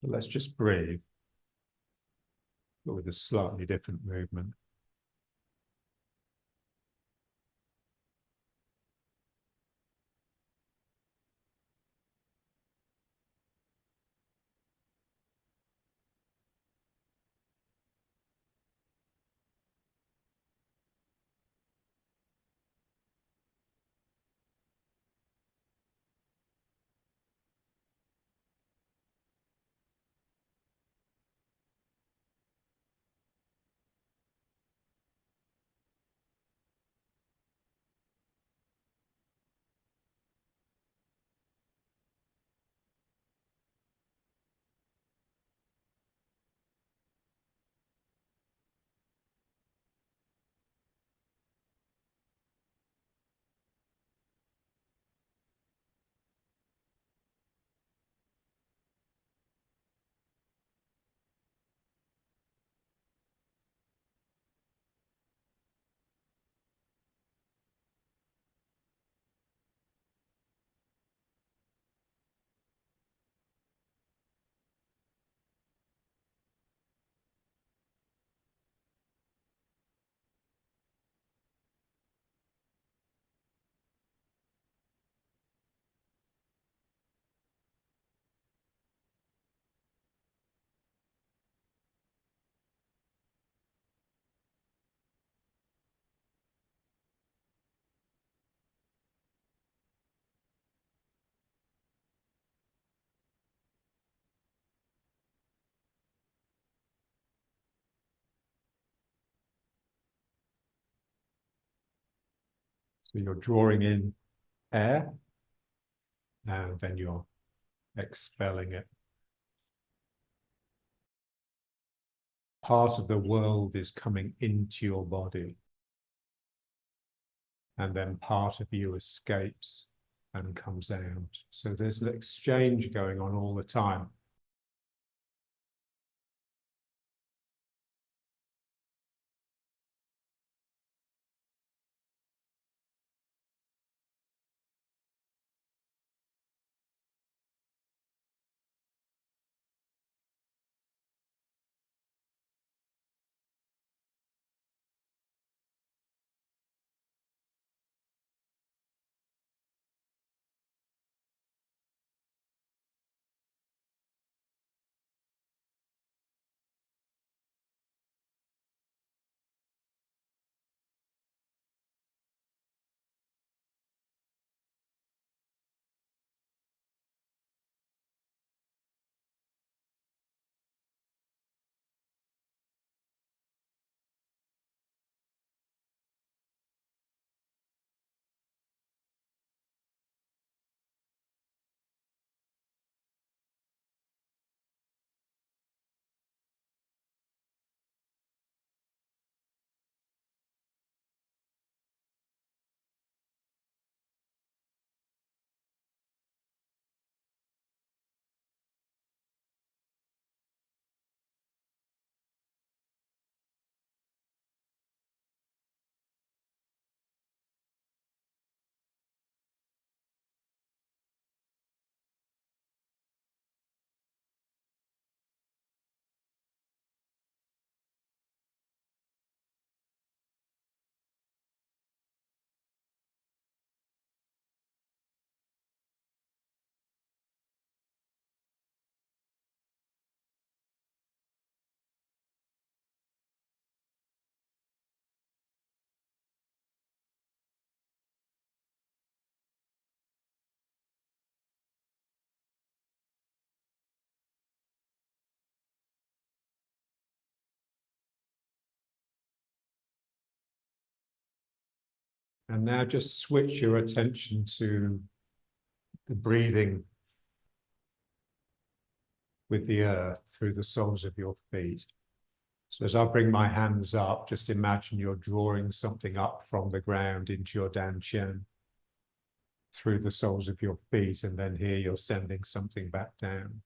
But let's just breathe, but with a slightly different movement. So you're drawing in air, and then you're expelling it. Part of the world is coming into your body, and then part of you escapes and comes out. So there's an exchange going on all the time. And now just switch your attention to the breathing with the earth through the soles of your feet. So as I bring my hands up, just imagine you're drawing something up from the ground into your dantian through the soles of your feet, and then here you're sending something back down.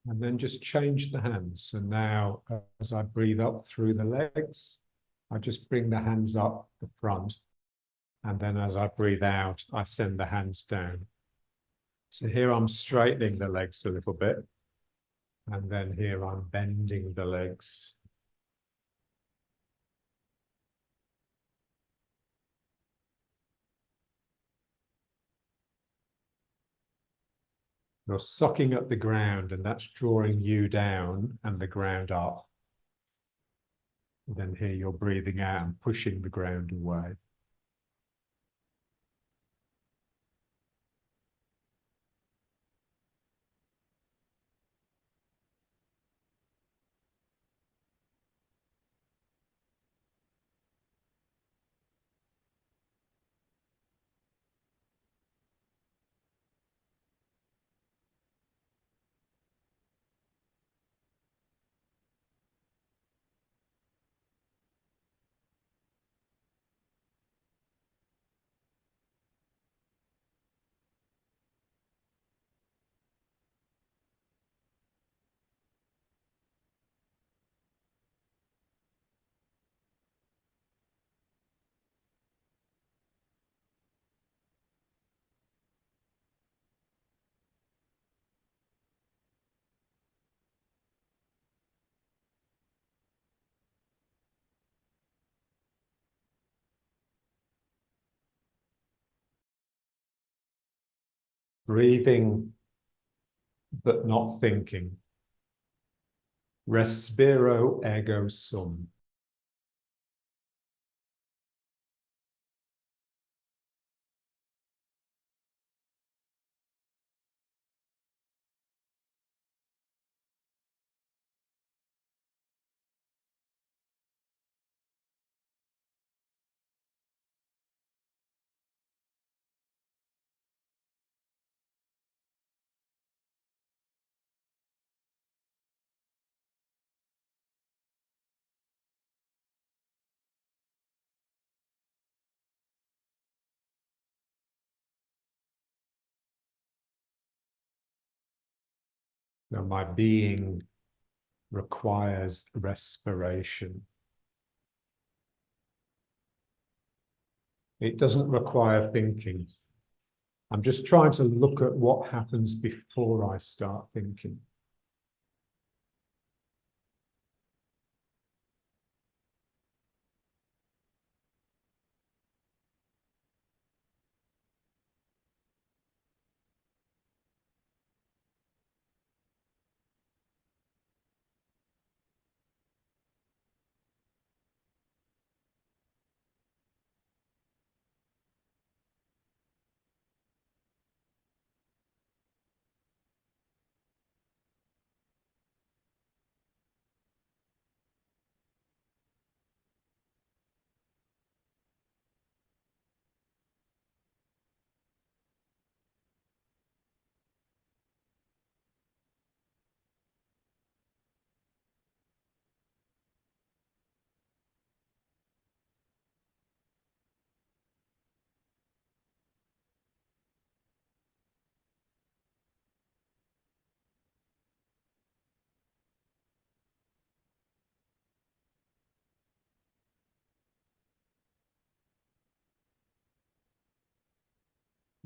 And then just change the hands. So now, as I breathe up through the legs, I just bring the hands up the front. And then as I breathe out, I send the hands down. So here I'm straightening the legs a little bit. And then here I'm bending the legs. You're sucking at the ground, and that's drawing you down and the ground up. And then here you're breathing out and pushing the ground away. Breathing, but not thinking. Respiro ego sum. Now, my being requires respiration. It doesn't require thinking. I'm just trying to look at what happens before I start thinking.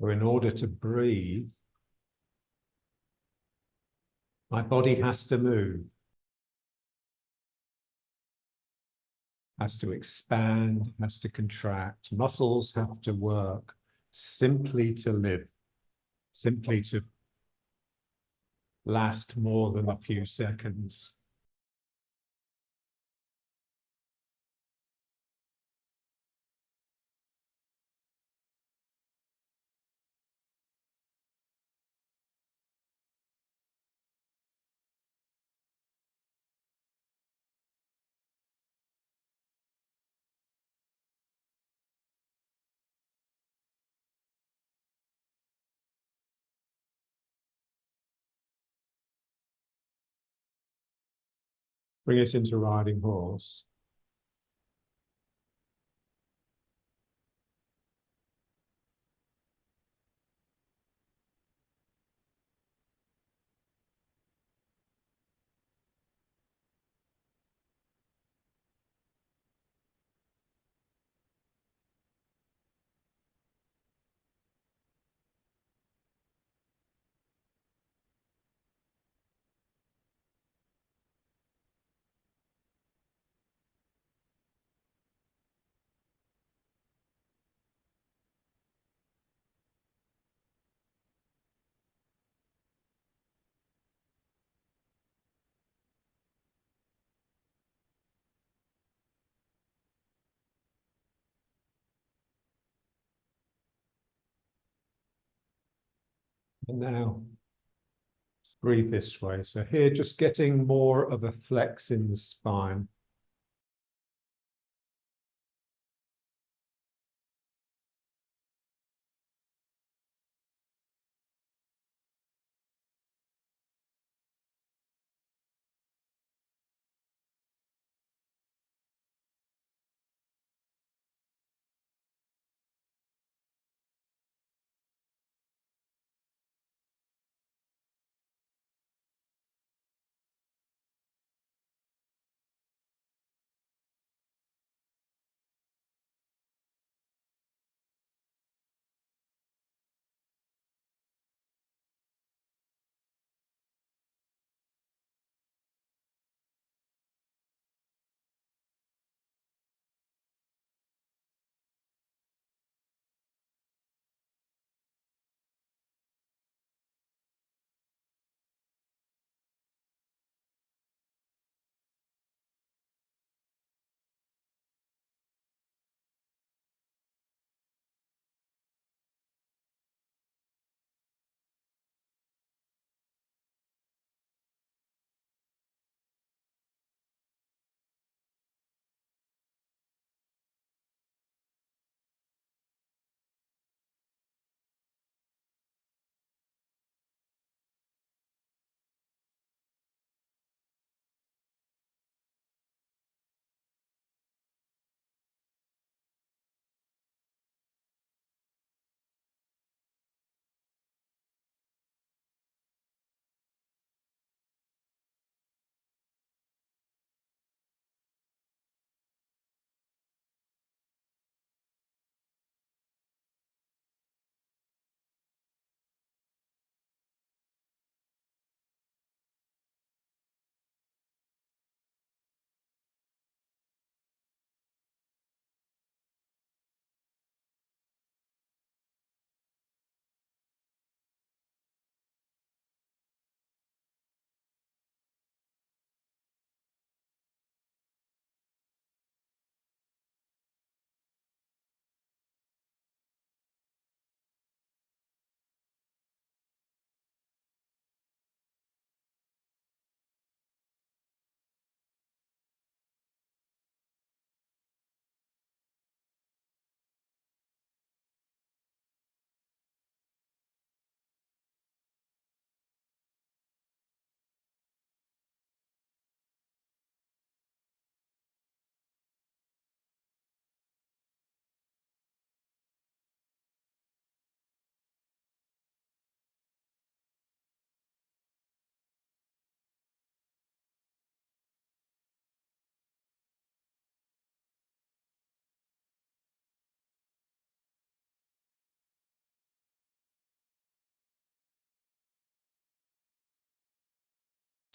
Or in order to breathe, my body has to move, has to expand, has to contract. Muscles have to work simply to live, simply to last more than a few seconds. Bring it into riding horse. And now breathe this way. So here, just getting more of a flex in the spine.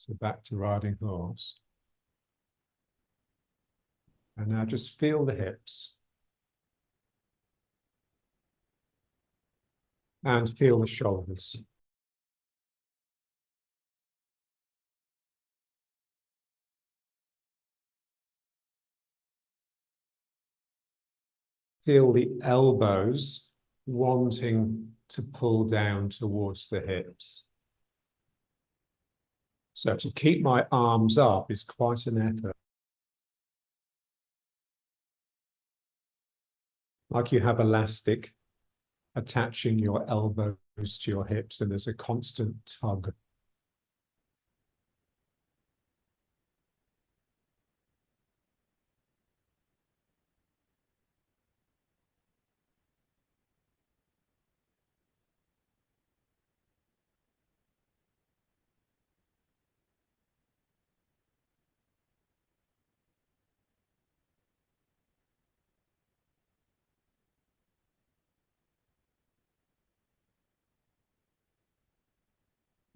So back to riding horse. And now just feel the hips. And feel the shoulders. Feel the elbows wanting to pull down towards the hips. So to keep my arms up is quite an effort. Like you have elastic attaching your elbows to your hips and there's a constant tug.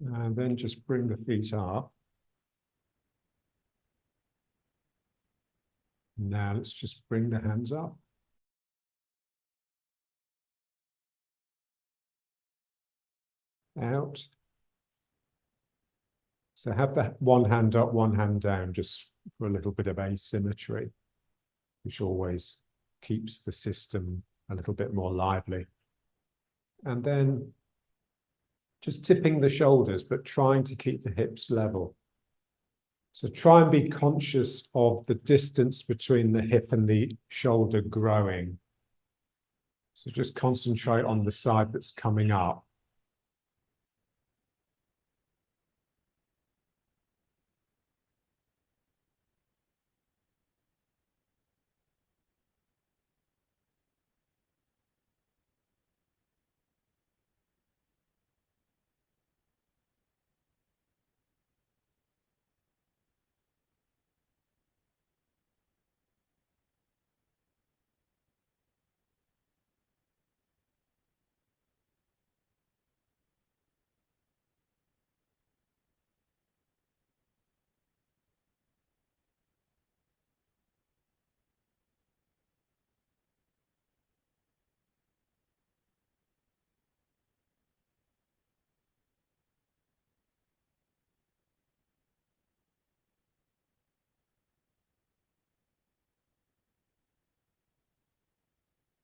And then just bring the feet up. Now let's just bring the hands up. Out. So have that one hand up, one hand down, just for a little bit of asymmetry, which always keeps the system a little bit more lively. And then just tipping the shoulders, but trying to keep the hips level. So try and be conscious of the distance between the hip and the shoulder growing. So just concentrate on the side that's coming up.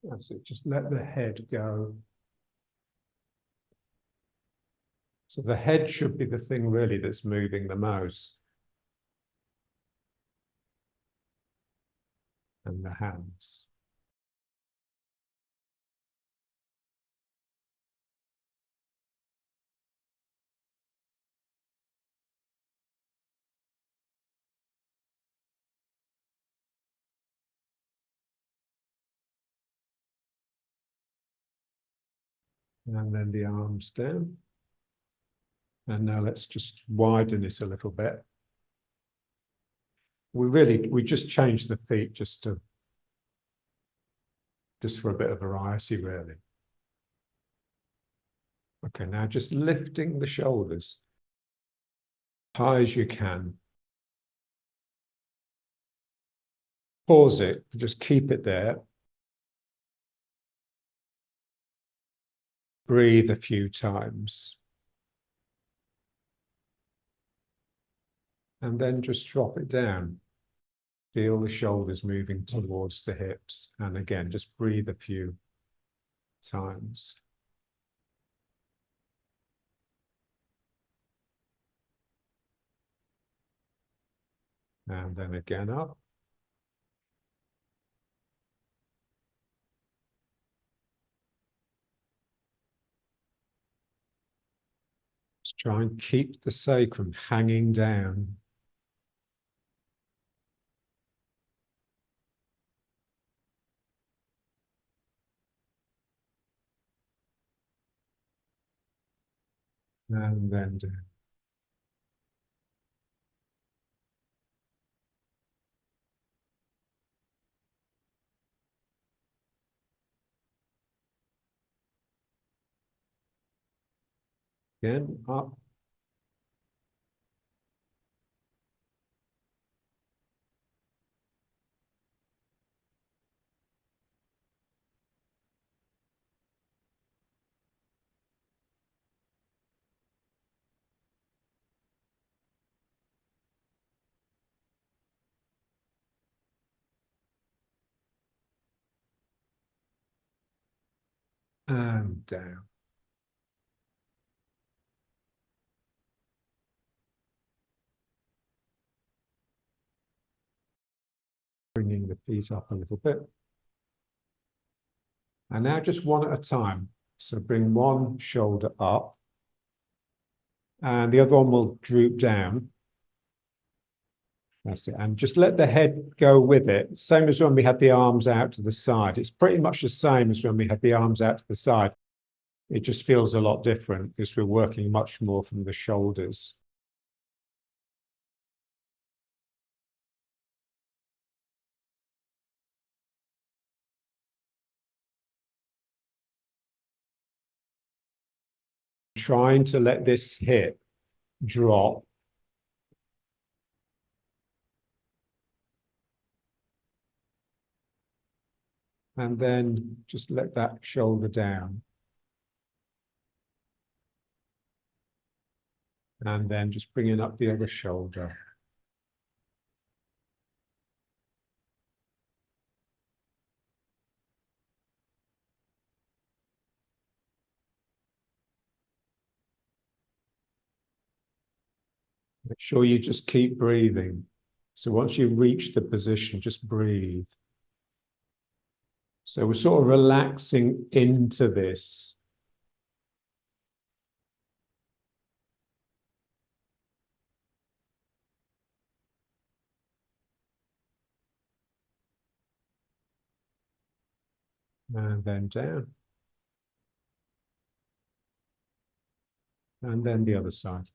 That's it, just let the head go. So the head should be the thing really that's moving the most. And the hands. And then the arms down. And now let's just widen this a little bit. We just changed the feet just for a bit of variety, really. Okay, now just lifting the shoulders high as you can. Pause it, just keep it there. Breathe a few times. And then just drop it down. Feel the shoulders moving towards the hips. And again, just breathe a few times. And then again up. Just try and keep the sacrum hanging down. And then down. Again, up. And down. Bringing the feet up a little bit. And now just one at a time. So bring one shoulder up. And the other one will droop down. That's it. And just let the head go with it. Same as when we had the arms out to the side. It's pretty much the same as when we had the arms out to the side. It just feels a lot different because we're working much more from the shoulders. Trying to let this hip drop. And then just let that shoulder down. And then just bringing up the other shoulder. Make sure you just keep breathing. So once you reach the position, just breathe. So we're sort of relaxing into this. And then down. And then the other side.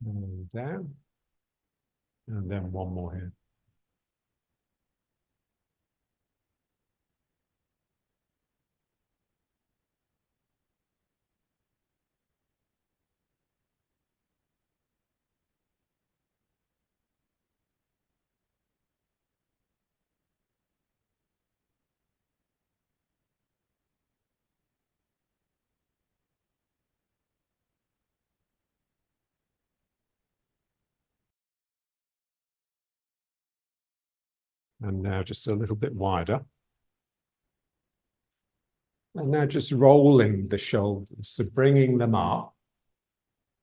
And down. And then one more here. And now just a little bit wider. And now just rolling the shoulders, so bringing them up,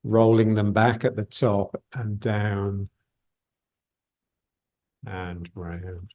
rolling them back at the top and down and round.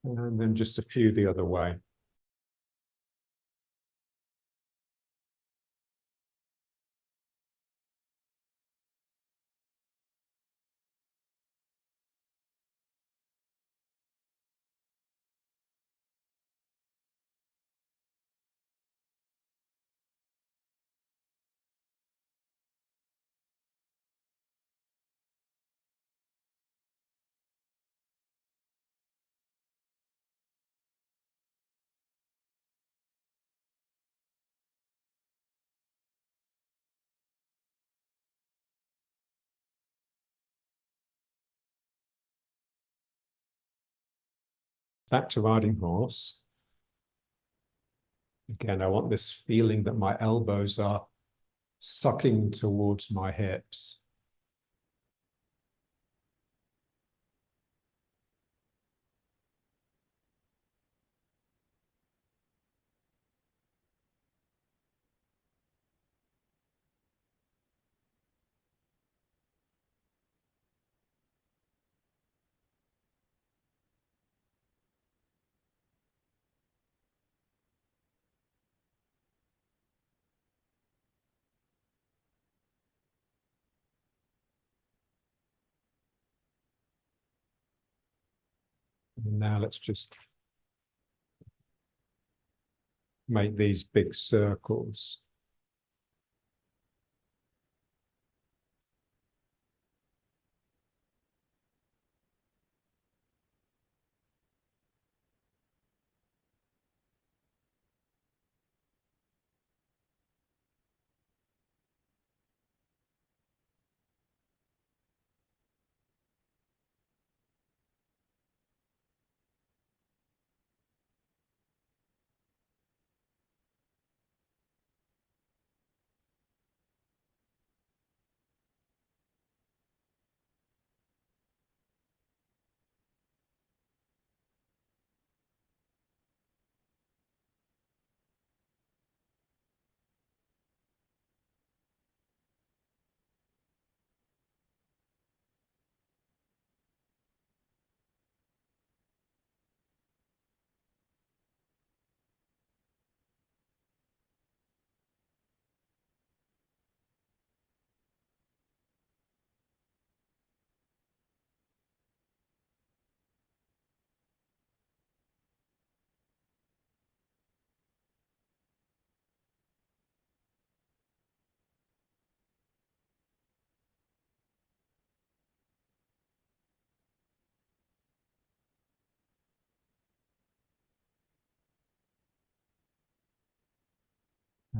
And then just a few the other way. Back to riding horse. Again, I want this feeling that my elbows are sucking towards my hips. And now let's just make these big circles.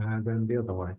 and then the other way.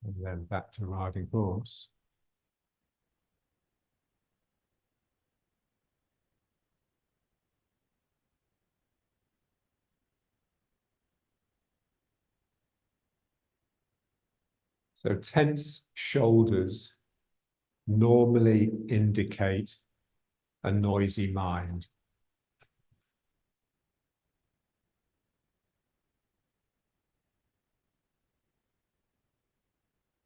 And then back to riding horse. So tense shoulders normally indicate a noisy mind.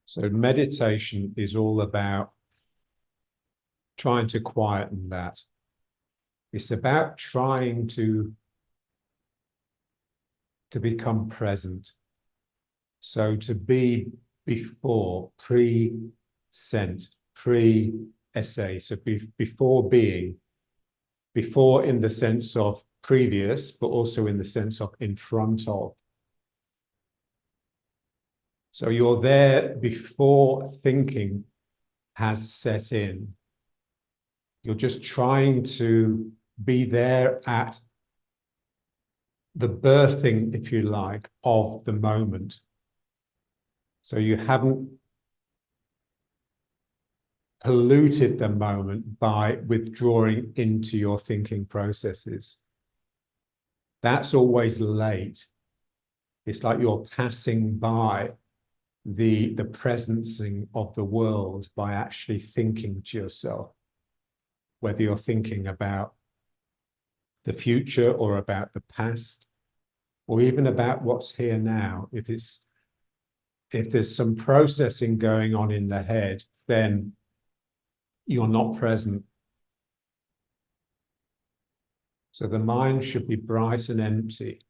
So meditation is all about trying to quieten that. It's about trying to become present. So to be before, pre-sent, pre-essay, so before being, before in the sense of previous, but also in the sense of in front of. So you're there before thinking has set in. You're just trying to be there at the birthing, if you like, of the moment. So you haven't polluted the moment by withdrawing into your thinking processes. That's always late. It's like you're passing by the presencing of the world by actually thinking to yourself, whether you're thinking about the future or about the past, or even about what's here now. If there's some processing going on in the head, then you're not present. So the mind should be bright and empty.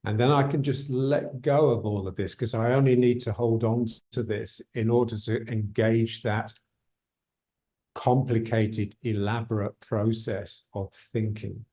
And then I can just let go of all of this because I only need to hold on to this in order to engage that complicated, elaborate process of thinking.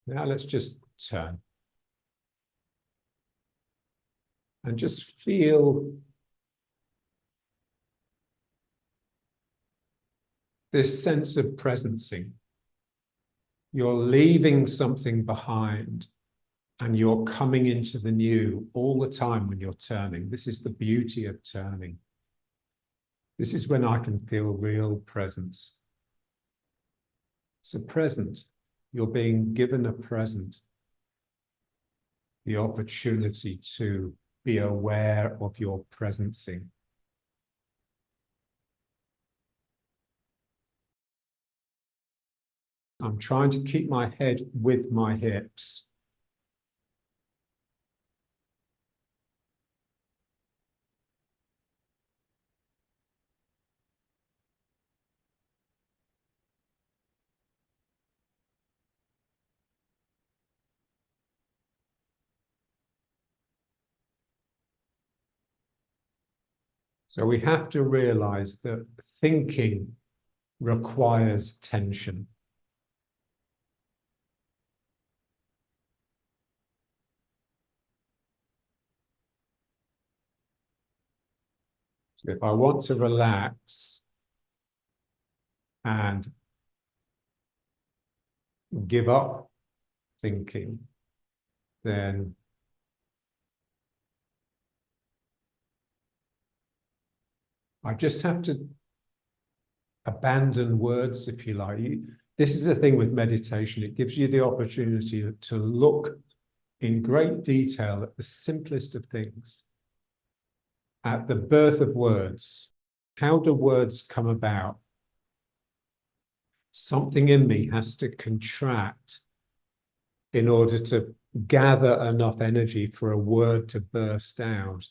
Now let's just turn and just feel this sense of presencing. You're leaving something behind and you're coming into the new all the time when you're turning. This is the beauty of turning. This is when I can feel real presence. It's a present. You're being given a present, the opportunity to be aware of your presencing. I'm trying to keep my head with my hips. So we have to realize that thinking requires tension. So if I want to relax and give up thinking, then I just have to abandon words, if you like. This is the thing with meditation. It gives you the opportunity to look in great detail at the simplest of things, at the birth of words. How do words come about? Something in me has to contract in order to gather enough energy for a word to burst out.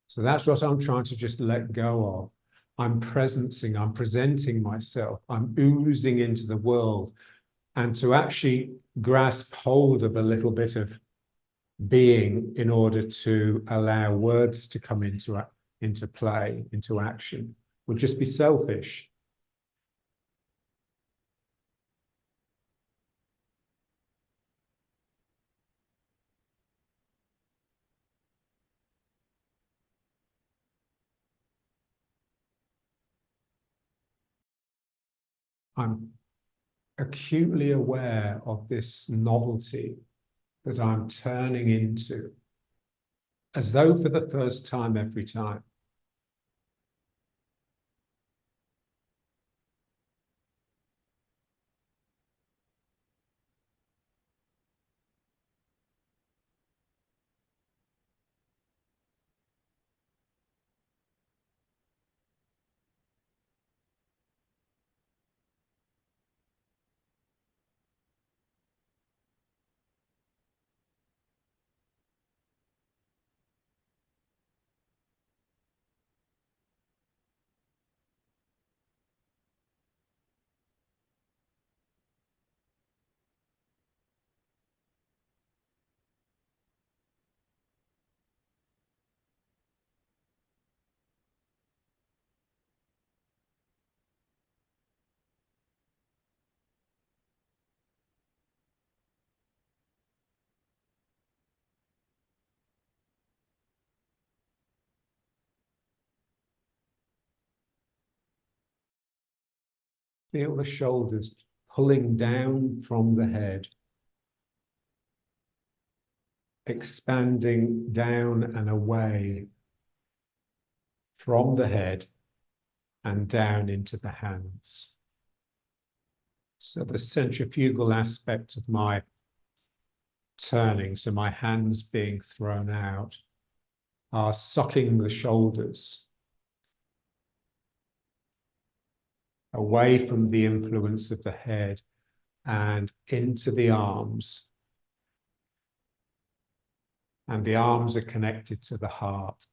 So that's what I'm trying to just let go of. I'm presenting myself, I'm oozing into the world, and to actually grasp hold of a little bit of being in order to allow words to come into play, into action, would just be selfish. I'm acutely aware of this novelty that I'm turning into, as though for the first time every time. Feel the shoulders pulling down from the head, expanding down and away from the head and down into the hands. So the centrifugal aspect of my turning, so my hands being thrown out, are sucking the shoulders away from the influence of the head and into the arms. And the arms are connected to the heart.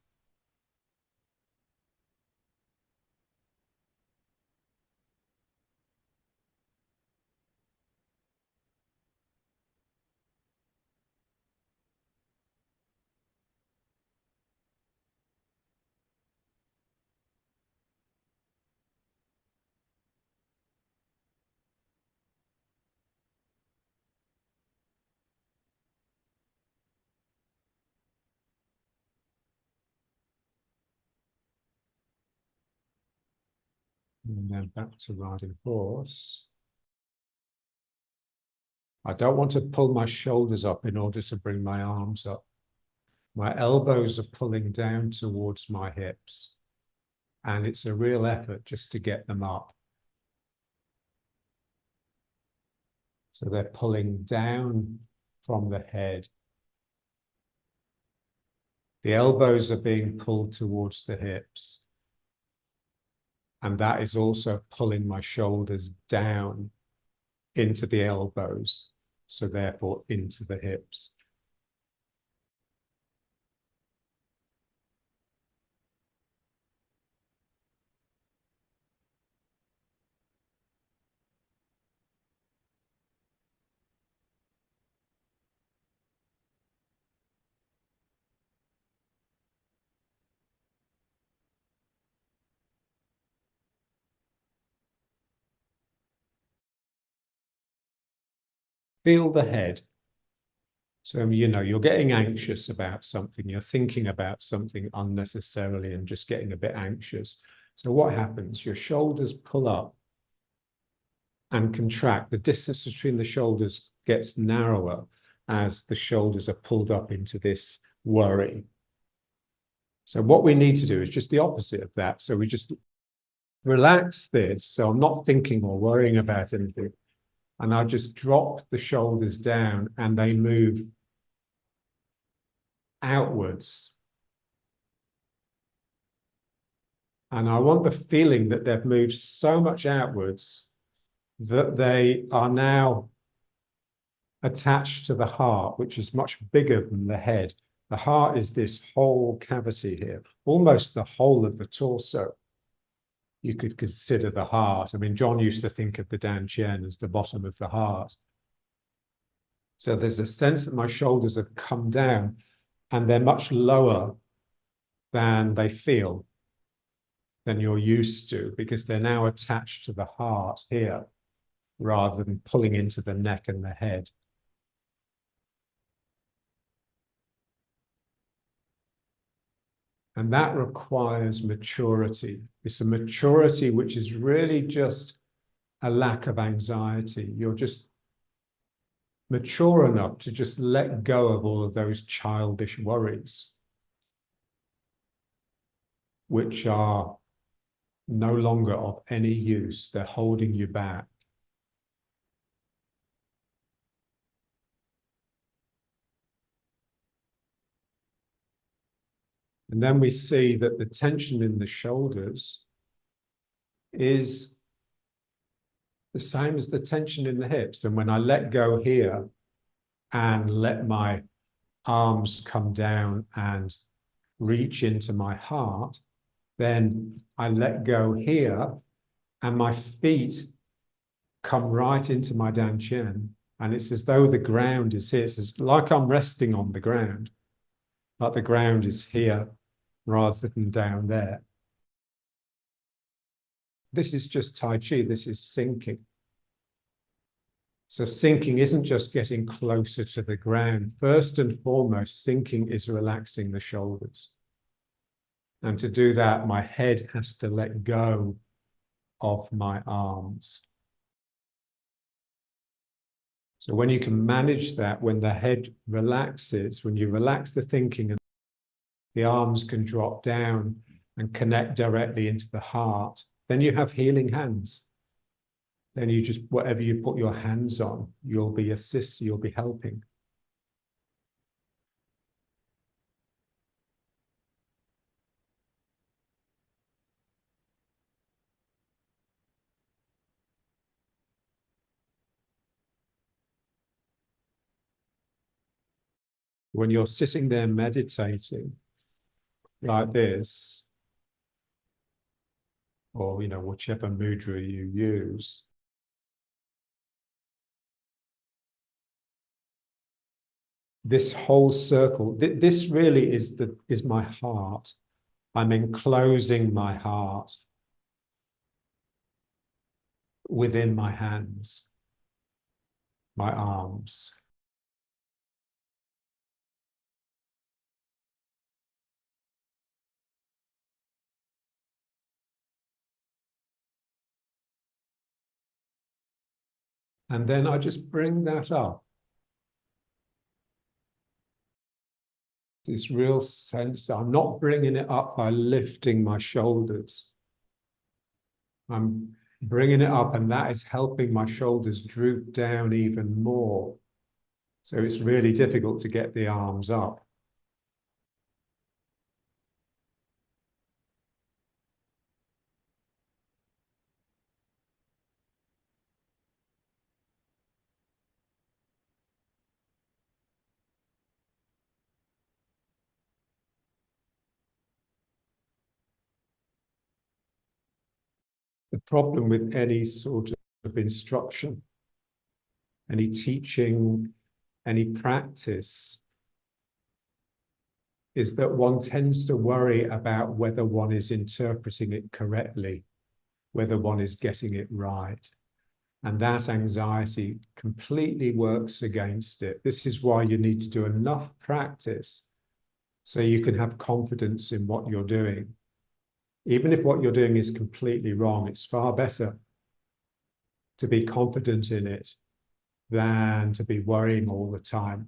And then back to riding horse. I don't want to pull my shoulders up in order to bring my arms up. My elbows are pulling down towards my hips, and it's a real effort just to get them up. So they're pulling down from the head. The elbows are being pulled towards the hips, and that is also pulling my shoulders down into the elbows, so therefore into the hips. feel the head. So, you know, you're getting anxious about something, you're thinking about something unnecessarily and just getting a bit anxious. So what happens? Your shoulders pull up and contract. The distance between the shoulders gets narrower as the shoulders are pulled up into this worry. So what we need to do is just the opposite of that. So we just relax this. So I'm not thinking or worrying about anything. And I just drop the shoulders down and they move outwards. And I want the feeling that they've moved so much outwards that they are now attached to the heart, which is much bigger than the head. The heart is this whole cavity here, almost the whole of the torso. You could consider the heart. I mean, John used to think of the dantian as the bottom of the heart. So there's a sense that my shoulders have come down and they're much lower than they feel, than you're used to, because they're now attached to the heart here rather than pulling into the neck and the head. And that requires maturity. It's a maturity which is really just a lack of anxiety. You're just mature enough to just let go of all of those childish worries, which are no longer of any use. They're holding you back. And then we see that the tension in the shoulders is the same as the tension in the hips. And when I let go here and let my arms come down and reach into my heart, then I let go here and my feet come right into my dantian. And it's as though the ground is here. It's like I'm resting on the ground, but the ground is here rather than down there. This is just Tai Chi. This is sinking. So sinking isn't just getting closer to the ground. First and foremost, sinking is relaxing the shoulders. And to do that, my head has to let go of my arms. So when you can manage that, when the head relaxes, when you relax the thinking, and the arms can drop down and connect directly into the heart, then you have healing hands. Then you just, whatever you put your hands on, you'll be assisting, you'll be helping. When you're sitting there meditating like this, or, you know, whichever mudra you use, this whole circle, this really is my heart. I'm enclosing my heart within my hands, my arms. And then I just bring that up. This real sense, I'm not bringing it up by lifting my shoulders. I'm bringing it up, and that is helping my shoulders droop down even more. So it's really difficult to get the arms up. The problem with any sort of instruction, any teaching, any practice, is that one tends to worry about whether one is interpreting it correctly, whether one is getting it right. And that anxiety completely works against it. This is why you need to do enough practice so you can have confidence in what you're doing. Even if what you're doing is completely wrong, it's far better to be confident in it than to be worrying all the time.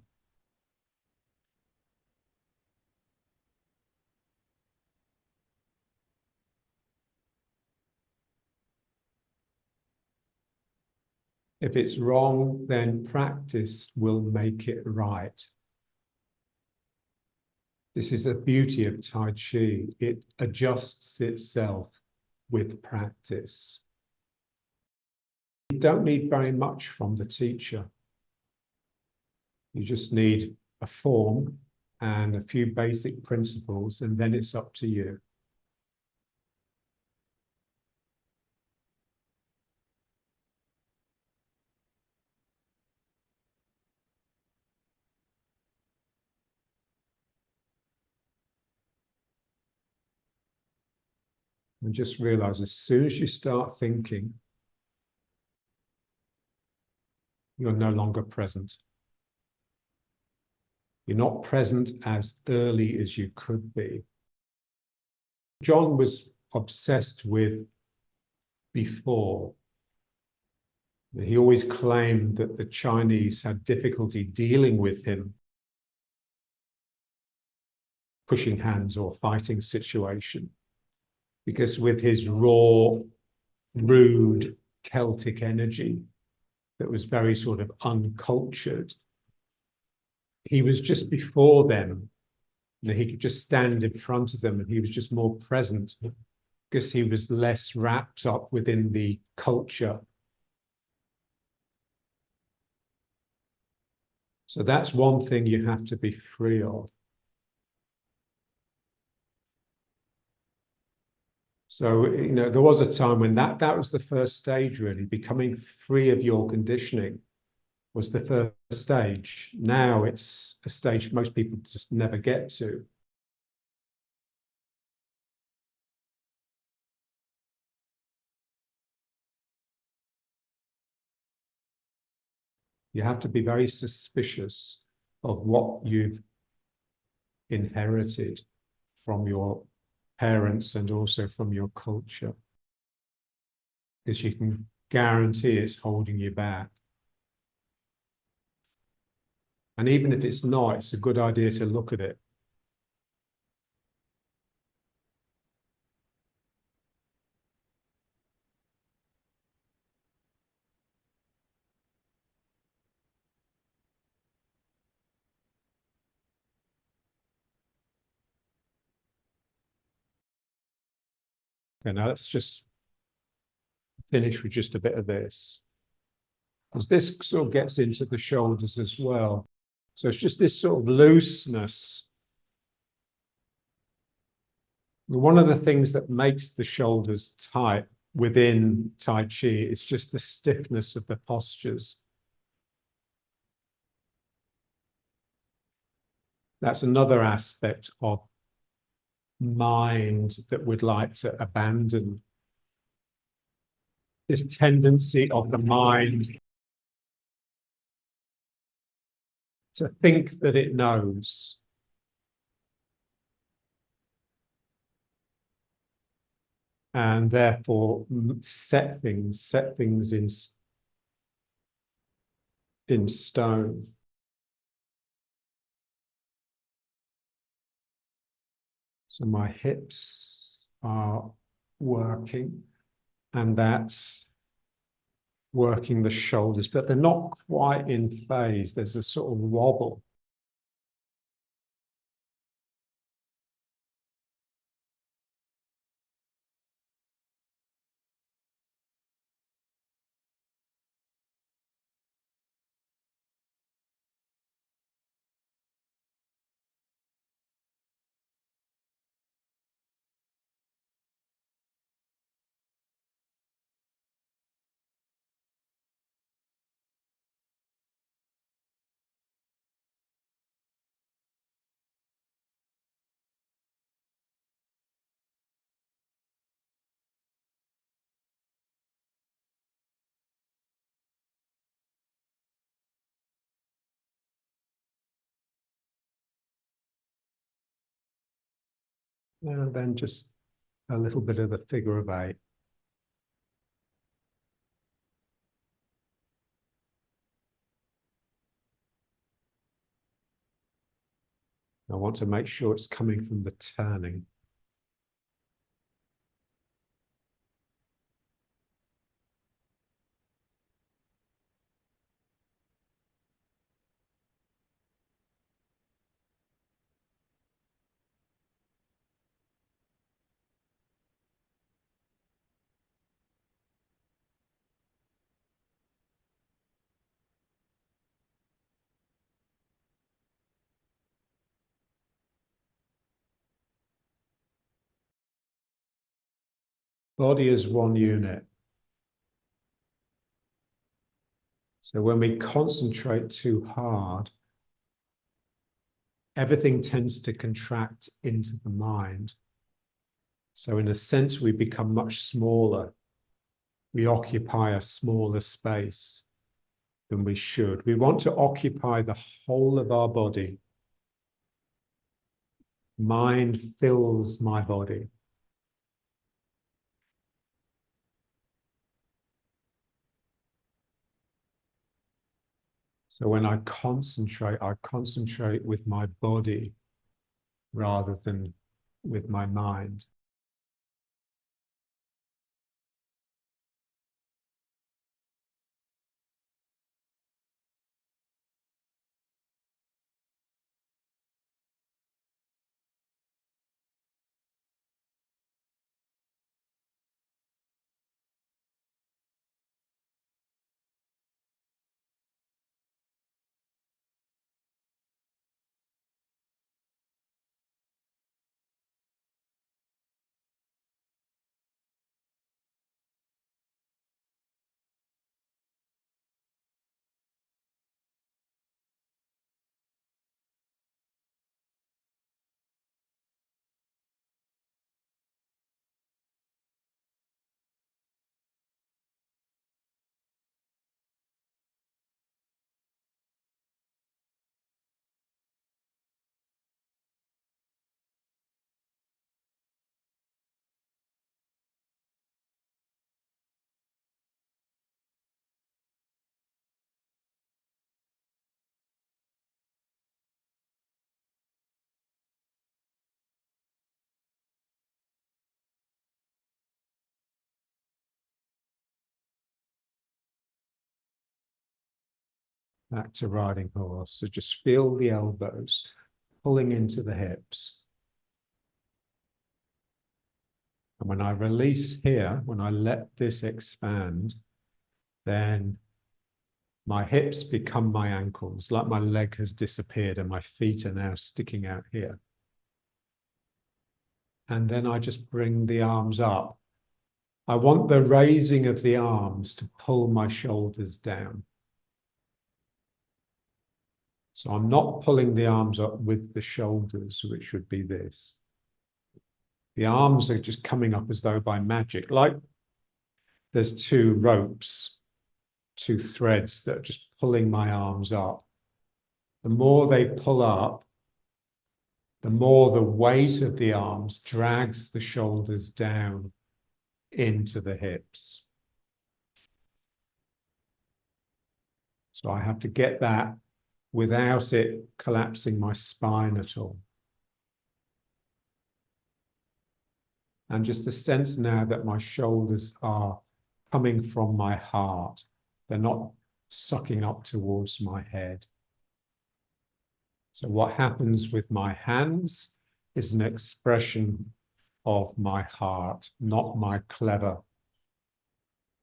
If it's wrong, then practice will make it right. This is the beauty of Tai Chi. It adjusts itself with practice. You don't need very much from the teacher. You just need a form and a few basic principles, and then it's up to you. And just realize as soon as you start thinking, you're no longer present. You're not present as early as you could be. John was obsessed with before. He always claimed that the Chinese had difficulty dealing with him, pushing hands or fighting situation, because with his raw, rude Celtic energy that was very sort of uncultured, he was just before them. He could just stand in front of them and he was just more present because he was less wrapped up within the culture. So that's one thing you have to be free of. So, there was a time when that was the first stage, really. Becoming free of your conditioning was the first stage. Now it's a stage most people just never get to. You have to be very suspicious of what you've inherited from your parents and also from your culture, because you can guarantee it's holding you back. And even if it's not, it's a good idea to look at it. And now let's just finish with just a bit of this, because this sort of gets into the shoulders as well. So it's just this sort of looseness. One of the things that makes the shoulders tight within Tai Chi is just the stiffness of the postures. That's another aspect of mind that we'd like to abandon. This tendency of the mind to think that it knows. And therefore set things in stone. So my hips are working, and that's working the shoulders, but they're not quite in phase. There's a sort of wobble. And then just a little bit of the figure of 8. I want to make sure it's coming from the turning. Body is one unit. So when we concentrate too hard, everything tends to contract into the mind. So in a sense, we become much smaller. We occupy a smaller space than we should. We want to occupy the whole of our body. Mind fills my body. So when I concentrate with my body rather than with my mind. Back to riding horse. So just feel the elbows pulling into the hips. And when I release here, when I let this expand, then my hips become my ankles, like my leg has disappeared and my feet are now sticking out here. And then I just bring the arms up. I want the raising of the arms to pull my shoulders down. So I'm not pulling the arms up with the shoulders, which should be this. The arms are just coming up as though by magic, like there's two ropes, two threads that are just pulling my arms up. The more they pull up, the more the weight of the arms drags the shoulders down into the hips. So I have to get that without it collapsing my spine at all. And just a sense now that my shoulders are coming from my heart. They're not sucking up towards my head. So what happens with my hands is an expression of my heart, not my clever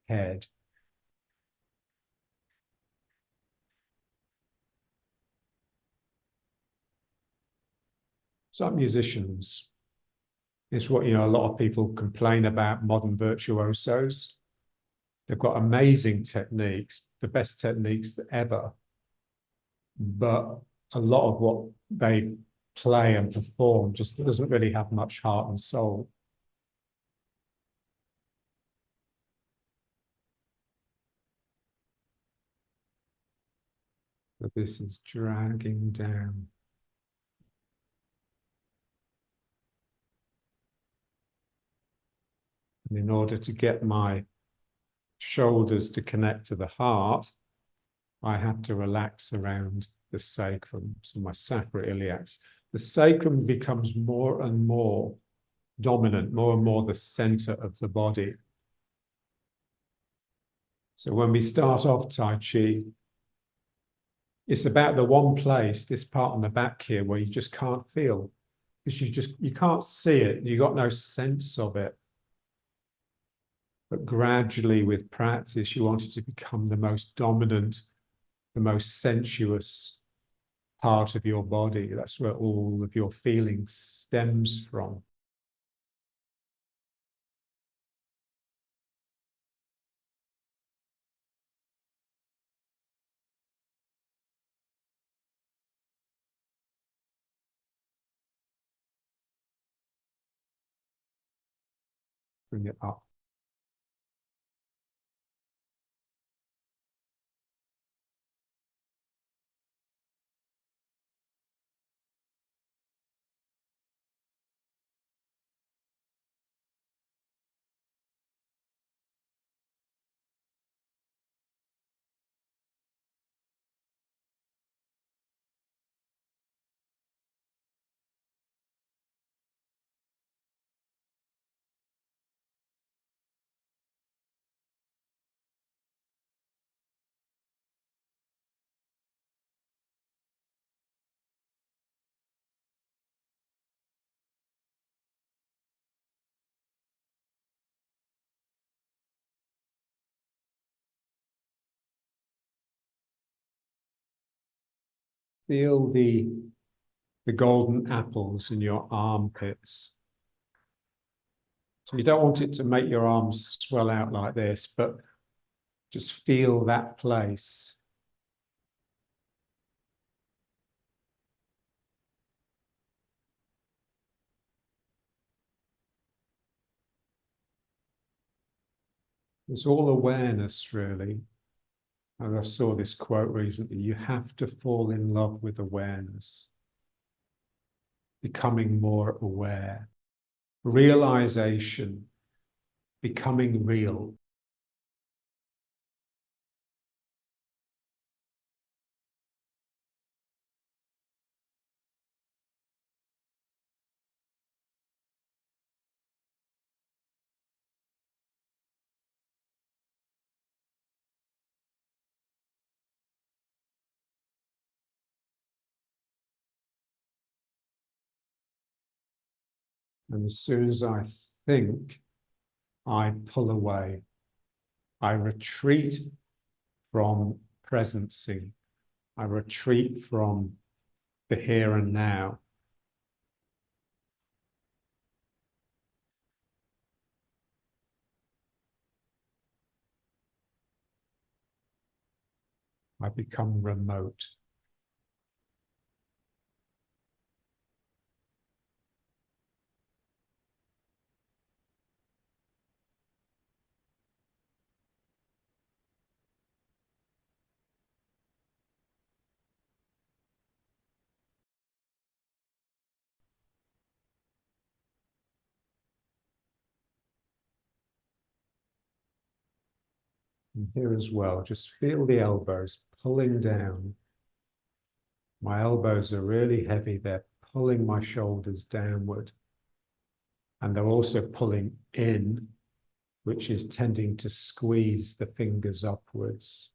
head. Some musicians, it's what, a lot of people complain about modern virtuosos. They've got amazing techniques, the best techniques ever. But a lot of what they play and perform just doesn't really have much heart and soul. But this is dragging down. And in order to get my shoulders to connect to the heart, I have to relax around the sacrum, so my sacroiliacs. The sacrum becomes more and more dominant, more and more the center of the body. So when we start off Tai Chi, it's about the one place, this part on the back here, where you just can't feel, because you can't see it, you got no sense of it. But gradually with practice, you want it to become the most dominant, the most sensuous part of your body. That's where all of your feeling stems from. Bring it up. Feel the golden apples in your armpits. So you don't want it to make your arms swell out like this, but just feel that place. It's all awareness, really. And I saw this quote recently, you have to fall in love with awareness, becoming more aware, realization, becoming real. And as soon as I think, I pull away. I retreat from presencing. I retreat from the here and now. I become remote. And here as well, just feel the elbows pulling down. My elbows are really heavy. They're pulling my shoulders downward. And they're also pulling in, which is tending to squeeze the fingers upwards.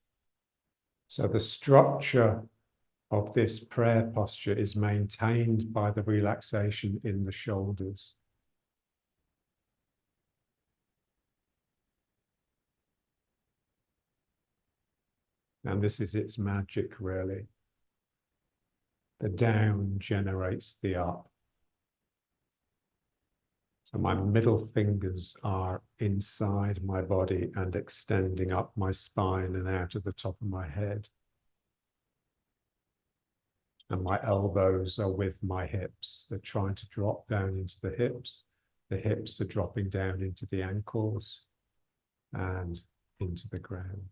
So the structure of this prayer posture is maintained by the relaxation in the shoulders. And this is its magic, really. The down generates the up. So my middle fingers are inside my body and extending up my spine and out of the top of my head. And my elbows are with my hips. They're trying to drop down into the hips. The hips are dropping down into the ankles and into the ground.